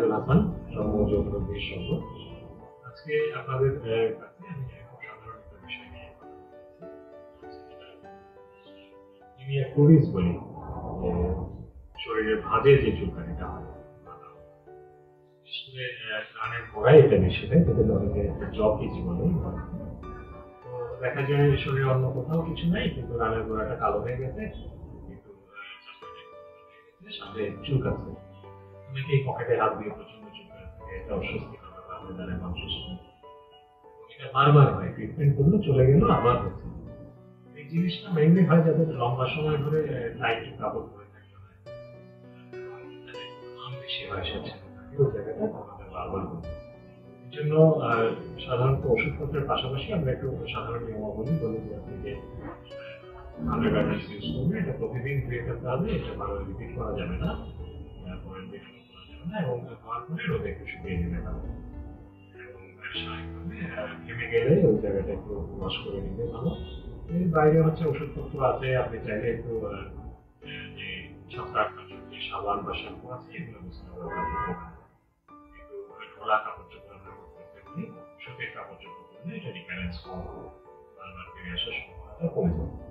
আব্দুল হাসান, জন্ম যৌথরোগ বিশেষজ্ঞ। আজকে আপনাদের কাছে আমি খুব সাধারণ একটা বিষয় নিয়ে কথা বলতে চাচ্ছি। কোরিজ বলি, যে শরীরের ভাঁজে যে চুলকানিটা হয়, বিশেষ করে কানের গোড়ায় এটা বেশি হয়, যেটা অনেকে জকিজ বলে। তো দেখা যায় শরীরে অন্য কোথাও কিছু নাই, কিন্তু রানের গোড়াটা কালো হয়ে গেছে, কিন্তু সাথে চুলকাচ্ছে। অনেকেই পকেটে হাত দিয়ে প্রচন্ড চুলকানি থাকে, এটা অস্বস্তিকর ব্যাপার হয়ে দাঁড়ায় মানুষের সাথে। এটা বারবার হয়, ট্রিটমেন্ট করলে চলে গেল, আবার হচ্ছে। এই জিনিসটা মেইনলি হয় যাদের লম্বা সময় ধরে টাইট কাপড় পরে থাকতে হয়, ঘাম বেশি হয় স্বেচ্ছায় থাকে, ওই জায়গাটা আমাদের বারবার হচ্ছে। এই জন্য সাধারণত ওষুধপত্রের পাশাপাশি আমরা একটু সাধারণ নিয়মাবলী বলি যে আপনি যে আন্ডারগার্মেন্টস ইউজ করবেন, এটা প্রতিদিন ধুয়ে ফেলতে হবে, এটা বারবার রিপিট করা যাবে না, পরের দিন করা যাবে না, এবং ধোয়ার পরে রোদে একটু শুকিয়ে দিতে হবে। এবং স্বাভাবিকভাবে ঘেমে গেলে ওই জায়গাটা একটু ওয়াশ করে নিতে ভালো। এর বাইরে হচ্ছে ওষুধপত্র আছে, আপনি চাইলে একটু যে ৭-৮ যে সাবান বা শ্যাম্পু আছে এগুলো ব্যবস্থা ব্যবহার করতে পারেন। একটু ঢোলা কাপড় চোপড় আমরা করতে পারি, সুতির কাপড় চোপড় করলে এটা রিকারেন্স কম হবে, বারবার ফিরে আসার সম্ভাবনাটা কমে যাবে।